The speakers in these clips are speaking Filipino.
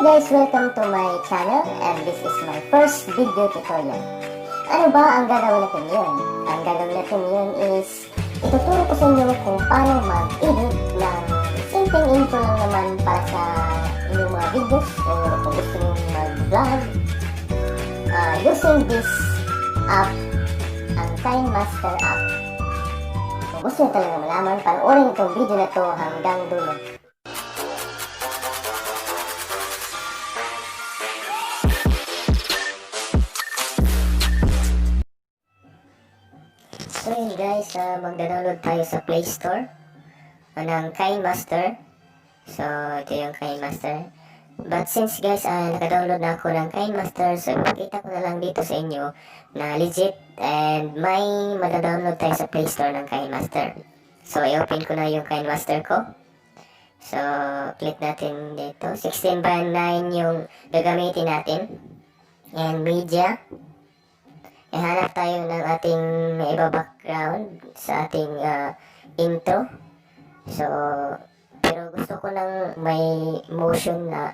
Hey guys, welcome to my channel and this is my first video tutorial. Ano ba ang gagawin natin yun? Ang gagawin natin yun is ituturo ko sa inyo kung paano mag-edit ng simpleng intro lang naman para sa inyong mga videos o kung gusto nyo mag-vlog using this app, ang Kinemaster app. Kung gusto nyo talaga malaman, panoorin itong video na to hanggang dulo. So yun guys, magda-download tayo sa Play Store ng Kinemaster. So ito yung Kinemaster. But since guys, naka-download na ako ng Kinemaster, so ipakita ko na lang dito sa inyo na legit and may magda-download tayo sa Play Store ng Kinemaster. So i-open ko na yung Kinemaster ko. So click natin dito, 16:9 yung gagamitin natin. And media. Ihanap tayo ng ating iba background sa ating intro. So, pero gusto ko ng may motion na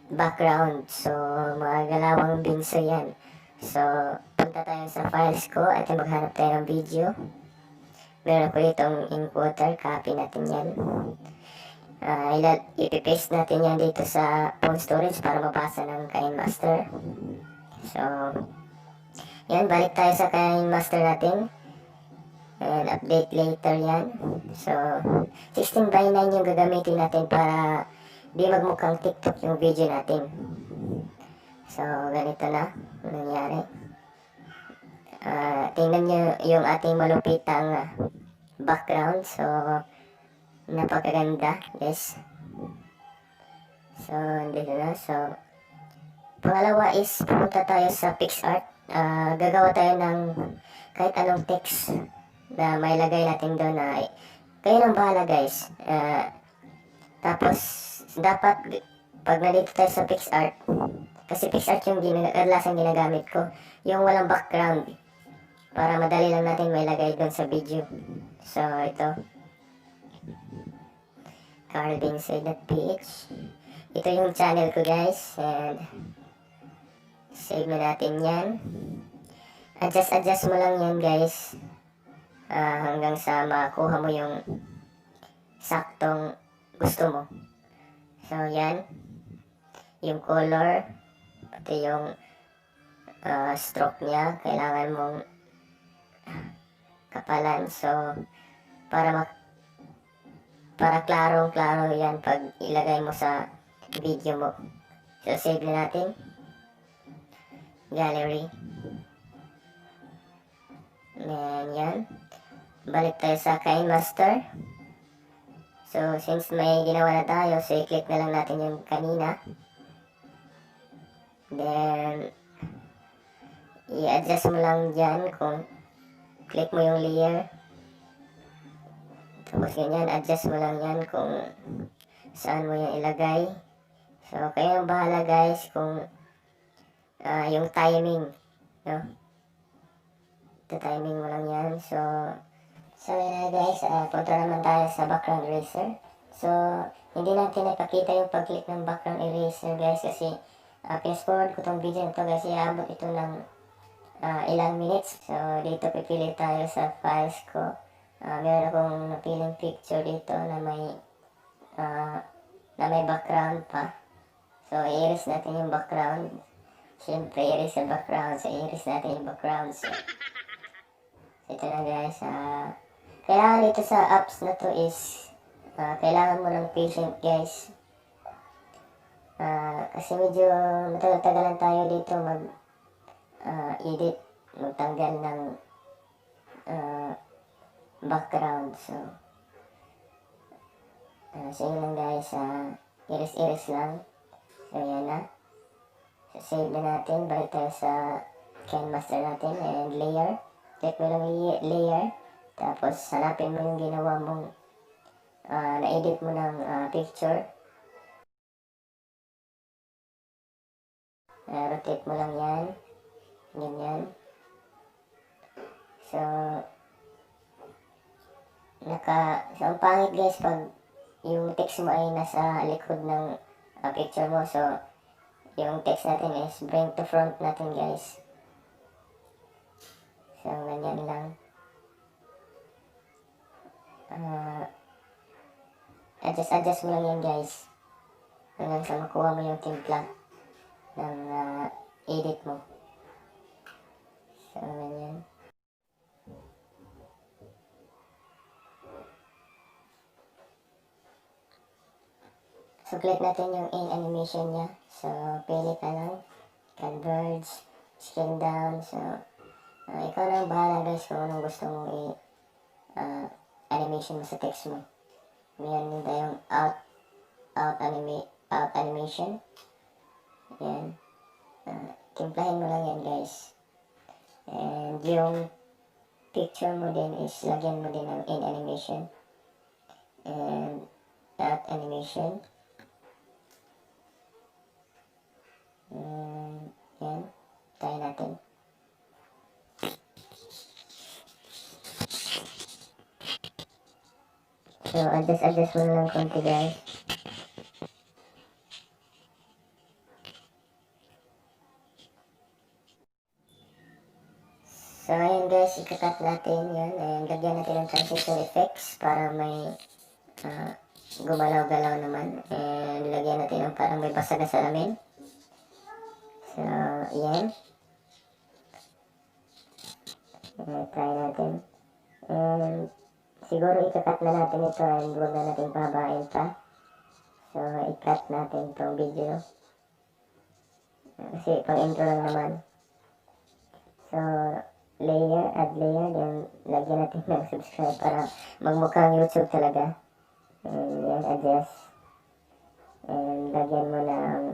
background. So, mga galawang binso yan. So, punta tayo sa files ko at maghanap tayo ng video. Meron ko itong encoder, copy natin yan. Ipipaste natin yan dito sa phone storage para mabasa ng Kinemaster. So, yan, balik tayo sa Kinemaster natin. And update later yan. So, 16:9 yung gagamitin natin para di magmukhang TikTok yung video natin. So, ganito na nangyari. Tingnan nyo yung ating malupitang background. So, napakaganda, guys. So, dito na. So, pangalawa is pumunta tayo sa PixArt. Gagawa tayo ng kahit anong text na may lagay natin doon na kayo nang bahala guys. Tapos dapat pag nandito tayo sa PixArt, kasi PixArt yung kadalasan ginagamit ko, yung walang background para madali lang natin may lagay doon sa video. So ito, carlvinsay.ph. Ito yung channel ko guys, and save na natin yan. Adjust mo lang yan guys, hanggang sa makuha mo yung saktong gusto mo. So yan, yung color, pati yung stroke nya, kailangan mong kapalan. So para klarong-klaro yan pag ilagay mo sa video mo. So save na natin. Gallery. And yan. Balik tayo sa Kinemaster. So, since may ginawa na tayo, so i-click na lang natin yung kanina. Then, i-adjust mo lang dyan kung click mo yung layer. Tapos ganyan, adjust mo lang yan kung saan mo yan ilagay. So, kayo ang bahala guys kung yung timing, no? Ito timing mo lang yan. So yun na guys, punta naman tayo sa background eraser. So, hindi natin ipakita yung pag-click ng background eraser guys kasi fast-forward ko tong video nito guys, iabot ito ng ilang minutes. So, dito pipili tayo sa files ko. Meron akong napiling picture dito na may background pa. So, i-erase natin yung background. Siyempre, i-erase yung background. So, i-erase natin yung background. So, ito na guys. Kailangan dito sa apps na to is kailangan mo ng patient guys. Kasi medyo matagal-tagalan tayo dito mag-edit, magtanggal ng background. So, yun lang guys. Iris-iris lang. So, yan na. So, save na natin. Balik tayo sa Kinemaster natin and layer. Click mo lang yung layer. Tapos, hanapin mo yung ginawa mong na-edit mo ng picture. Rotate mo lang yan. Ganyan. So, ang pangit guys pag yung text mo ay nasa likod ng picture mo. So, yung text natin is bring to front natin, guys. So, ganyan lang. Adjust mo lang yan, guys. Hanggang sa makuha mo yung timpla ng edit mo. So, ganyan. So, click natin yung in animation niya. So, pili ka lang. Converge, scale down. So, ikaw na ang bahala, guys, kung anong gusto mong animation mo sa text mo. Meron din tayong out animation. Yan. Timplahin mo lang yan, guys. And yung picture mo din is lagyan mo din ng in animation. And out animation. Yan. Try natin. So, adjust mo lang konti, guys. So, ayun, guys, ikakat natin yan. And lagyan natin ng transition effects para may gumalaw-galaw naman. And lagyan natin ng parang may basag na salamin. So, yan. Try natin. And siguro ikakat na natin ito and huwag na natin pahabain pa. So, ikat natin itong video. Kasi pang intro lang naman. So, add layer, then lagyan natin ng subscribe para magmukhang YouTube talaga. And yan, adjust. And lagyan mo ng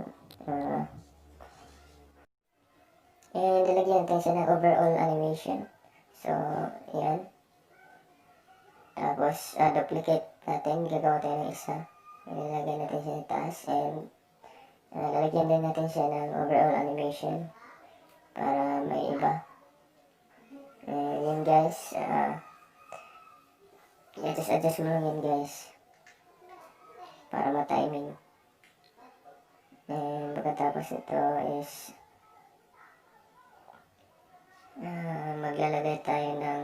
and lalagyan natin siya ng overall animation. So, yan. Tapos, duplicate natin. Gagawa tayo ng isa. Ilalagay natin siya sa taas. And, lalagyan din natin siya ng overall animation. Para may iba. And, yun, guys. Adjust mo lang yun, guys. Para ma-timing. And, pagkatapos ito is maglalagay tayo ng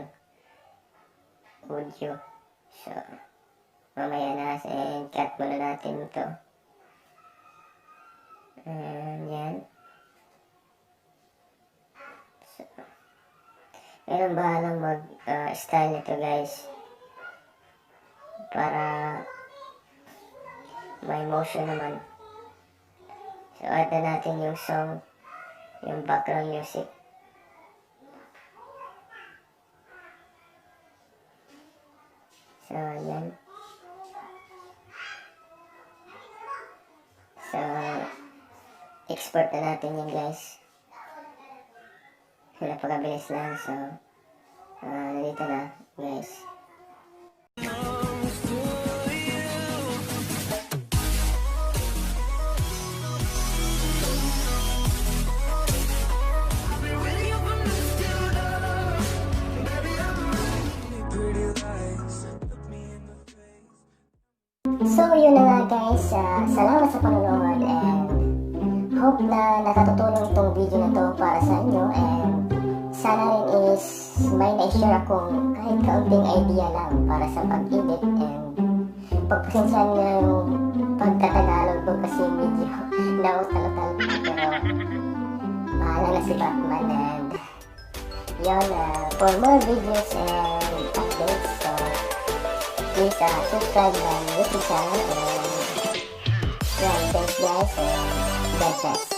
audio. So, mamaya na. And cut muna natin ito. Yan. So, ngayon bahalang mag-style nito, guys. Para may motion naman. So, add na natin yung song, yung background music. So, yan. So, export na natin yun, guys. Napakabilis lang. So, dito na, guys. So, yun na nga, guys. Salamat sa panonood and hope na nakatutulong itong video na to para sa inyo. And sana rin is may na-share akong kahit kaunting idea lang para sa pag-edit. And pagpasensyahan na yung pagkatagalog ko kasi medyo nautal-tal pa. Pero bahala na si Batman. And yun, for more videos and updates, so please subscribe my YouTube channel. And yeah, thanks, guys, and God bless.